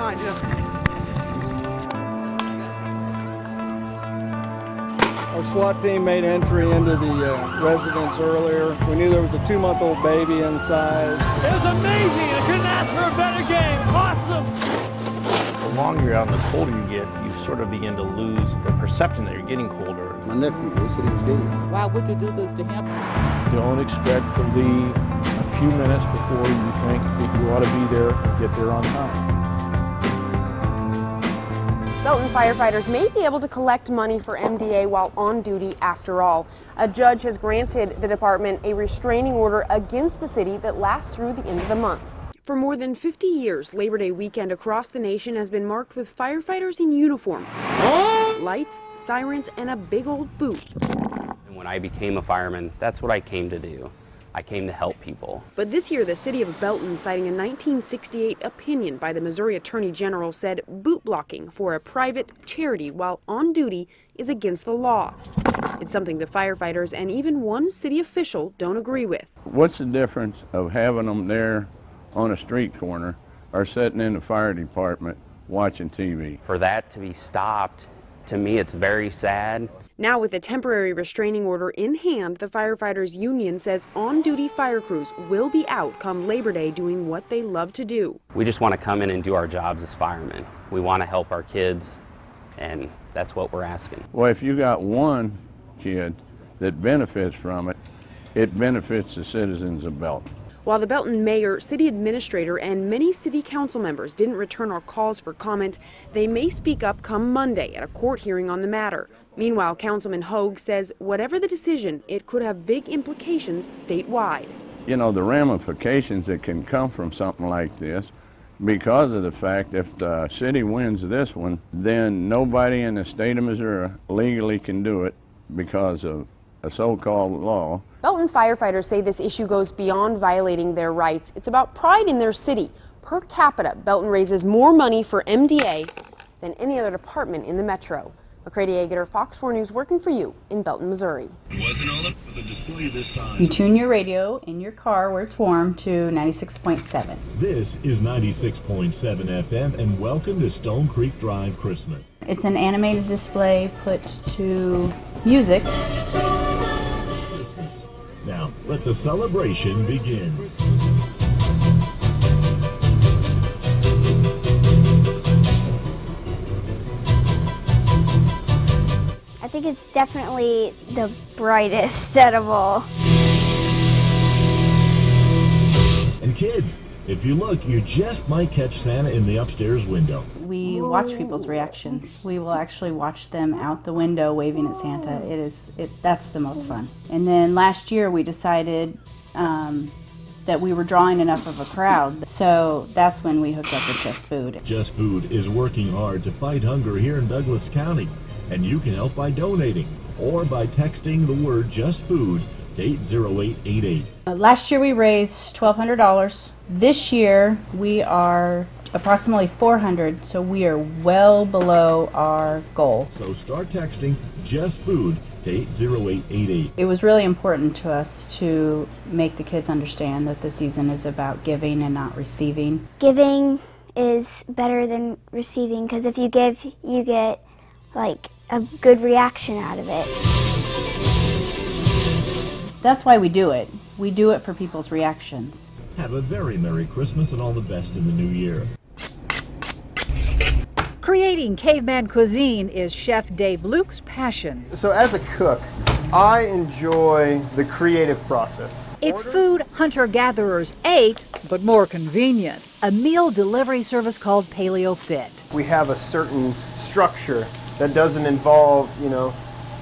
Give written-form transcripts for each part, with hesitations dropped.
behind you. Our SWAT team made entry into the residence earlier. We knew there was a 2-month-old baby inside. It was amazing. I couldn't ask for a better game. Awesome. The longer you're out and the colder you get, you sort of begin to lose the perception that you're getting colder. My nephew, they said he was dead. Why would you do this to him? Don't expect to leave a few minutes before you think that you ought to be there and get there on time. Belton firefighters may be able to collect money for MDA while on duty after all. A judge has granted the department a restraining order against the city that lasts through the end of the month. For more than 50 years, Labor Day weekend across the nation has been marked with firefighters in uniform, lights, sirens, and a big old boot. And when I became a fireman, that's what I came to do. I came to help people. But this year, the city of Belton, citing a 1968 opinion by the Missouri Attorney General, said boot blocking for a private charity while on duty is against the law. It's something the firefighters and even one city official don't agree with. What's the difference of having them there on a street corner or sitting in the fire department watching TV? For that to be stopped, to me, it's very sad. Now, with a temporary restraining order in hand, the firefighters union says on-duty fire crews will be out come Labor Day doing what they love to do. We just want to come in and do our jobs as firemen. We want to help our kids, and that's what we're asking. Well, if you got one kid that benefits from it, it benefits the citizens of Belton. While the Belton mayor, city administrator, and many city council members didn't return our calls for comment, they may speak up come Monday at a court hearing on the matter. Meanwhile, Councilman Hogue says whatever the decision, it could have big implications statewide. You know, the ramifications that can come from something like this, because of the fact if the city wins this one, then nobody in the state of Missouri legally can do it because of a so-called law. Belton firefighters say this issue goes beyond violating their rights. It's about pride in their city. Per capita, Belton raises more money for MDA than any other department in the metro. McCready Agutter, Fox 4 News, working for you in Belton, Missouri. You tune your radio in your car where it's warm to 96.7. This is 96.7 FM, and welcome to Stone Creek Drive Christmas. It's an animated display put to music. Christmas. Now, let the celebration begin. I think it's definitely the brightest out of all. And kids, if you look, you just might catch Santa in the upstairs window. We watch people's reactions. We will actually watch them out the window waving at Santa. That's the most fun. And then last year we decided that we were drawing enough of a crowd, so that's when we hooked up with Just Food. Just Food is working hard to fight hunger here in Douglas County. And you can help by donating or by texting the word Just Food to 80888. Last year we raised $1,200. This year we are approximately $400, so we are well below our goal. So start texting Just Food to 80888. It was really important to us to make the kids understand that the season is about giving and not receiving. Giving is better than receiving because if you give, you get like a good reaction out of it. That's why we do it. We do it for people's reactions. Have a very Merry Christmas and all the best in the new year. Creating caveman cuisine is Chef Dave Luke's passion. So as a cook, I enjoy the creative process. It's food hunter-gatherers ate, but more convenient. A meal delivery service called Paleo Fit. We have a certain structure that doesn't involve,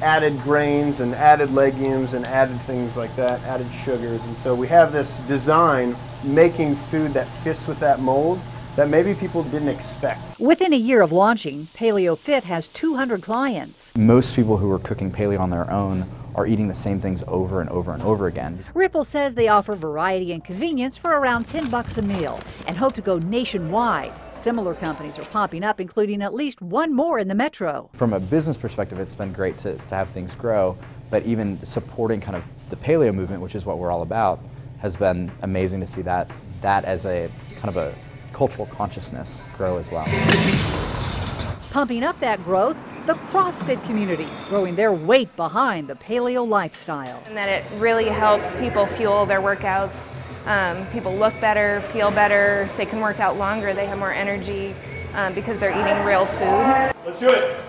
added grains and added legumes and added things like that, added sugars. And so we have this design making food that fits with that mold that maybe people didn't expect. Within a year of launching, Paleo Fit has 200 clients. Most people who are cooking paleo on their own are eating the same things over and over and over again. Ripple says they offer variety and convenience for around $10 a meal and hope to go nationwide. Similar companies are popping up, including at least one more in the metro. From a business perspective, it's been great to have things grow, but even supporting kind of the paleo movement, which is what we're all about, has been amazing to see that as a kind of a cultural consciousness grow as well. Pumping up that growth, the CrossFit community, throwing their weight behind the paleo lifestyle. And that it really helps people fuel their workouts. People look better, feel better, they can work out longer, they have more energy because they're eating real food. Let's do it.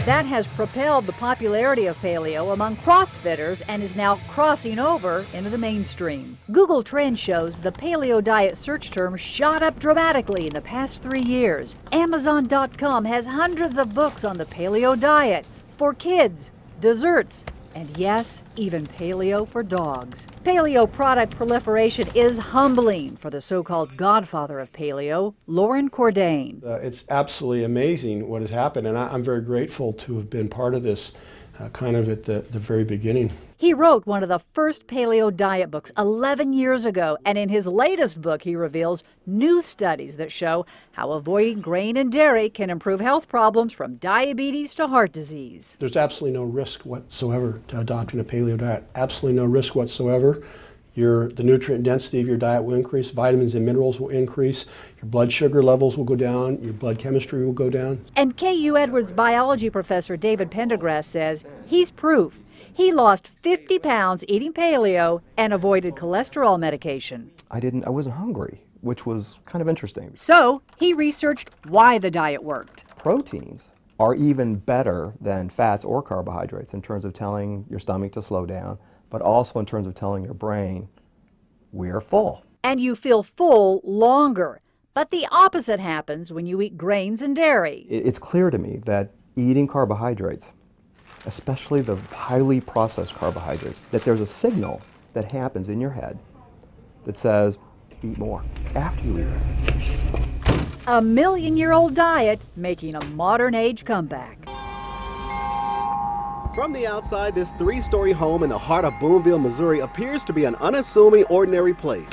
That has propelled the popularity of paleo among CrossFitters and is now crossing over into the mainstream. Google Trends shows the paleo diet search term shot up dramatically in the past 3 years. Amazon.com has hundreds of books on the paleo diet for kids, desserts, and yes, even paleo for dogs. Paleo product proliferation is humbling for the so-called godfather of paleo, Lauren Cordain. It's absolutely amazing what has happened, and I'm very grateful to have been part of this kind of at the very beginning. He wrote one of the first paleo diet books 11 years ago, and in his latest book he reveals new studies that show how avoiding grain and dairy can improve health problems from diabetes to heart disease. There's absolutely no risk whatsoever to adopting a paleo diet. Absolutely no risk whatsoever. The nutrient density of your diet will increase, vitamins and minerals will increase, your blood sugar levels will go down, your blood chemistry will go down. And KU Edwards biology professor David Pendergrass says he's proof. He lost 50 pounds eating paleo and avoided cholesterol medication. I wasn't hungry, which was kind of interesting. So he researched why the diet worked. Proteins are even better than fats or carbohydrates in terms of telling your stomach to slow down, but also in terms of telling your brain, we're full. And you feel full longer. But the opposite happens when you eat grains and dairy. It's clear to me that eating carbohydrates, especially the highly processed carbohydrates, that there's a signal that happens in your head that says, eat more after you eat it. A million-year-old diet making a modern-age comeback. From the outside, this 3-story home in the heart of Boonville, Missouri appears to be an unassuming, ordinary place.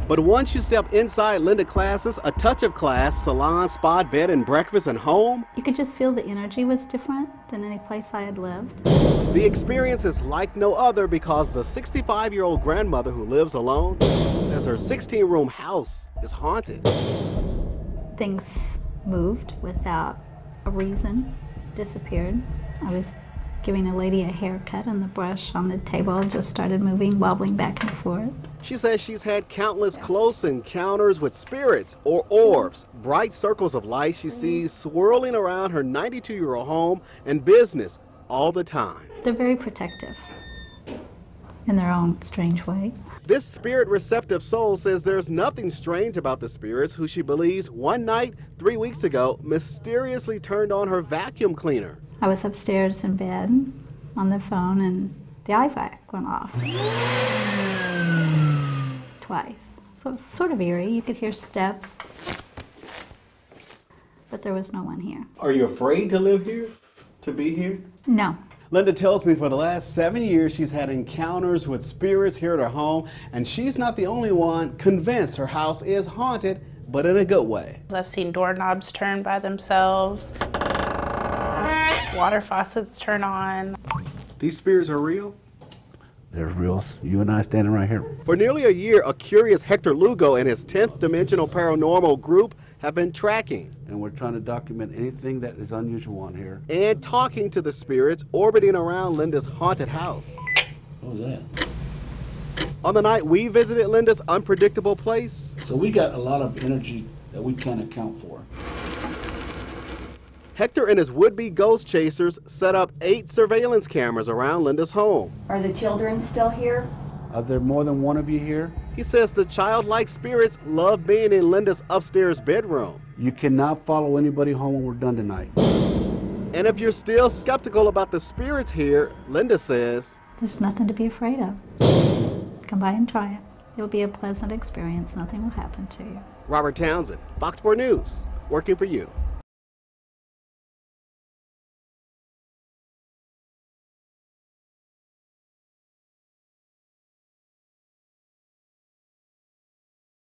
But once you step inside Linda Class's A Touch of Class salon, spa, bed and breakfast and home, you could just feel the energy was different than any place I had lived. The experience is like no other because the 65-year-old grandmother who lives alone says her 16-room house is haunted. Things moved without a reason, disappeared. I was giving a lady a haircut and the brush on the table just started moving, wobbling back and forth. She says she's had countless close encounters with spirits or orbs, bright circles of light she sees swirling around her 92-year-old home and business all the time. They're very protective in their own strange way. This spirit-receptive soul says there's nothing strange about the spirits who she believes one night 3 weeks ago mysteriously turned on her vacuum cleaner. I was upstairs in bed on the phone and the IVAC went off. Twice. So it's sort of eerie. You could hear steps, but there was no one here. Are you afraid to live here? To be here? No. Linda tells me for the last 7 years she's had encounters with spirits here at her home, and she's not the only one convinced her house is haunted, but in a good way. I've seen doorknobs turn by themselves, water faucets turn on. These spirits are real? They're real. You and I standing right here. For nearly a year, a curious Hector Lugo and his 10th Dimensional Paranormal group have been tracking. And we're trying to document anything that is unusual on here. And talking to the spirits orbiting around Linda's haunted house. What was that? On the night we visited Linda's unpredictable place. So we got a lot of energy that we can't account for. Hector and his would-be ghost chasers set up 8 surveillance cameras around Linda's home. Are the children still here? Are there more than one of you here? He says the childlike spirits love being in Linda's upstairs bedroom. You cannot follow anybody home when we're done tonight. And if you're still skeptical about the spirits here, Linda says, there's nothing to be afraid of. Come by and try it. It'll be a pleasant experience. Nothing will happen to you. Robert Townsend, Fox 4 News, working for you.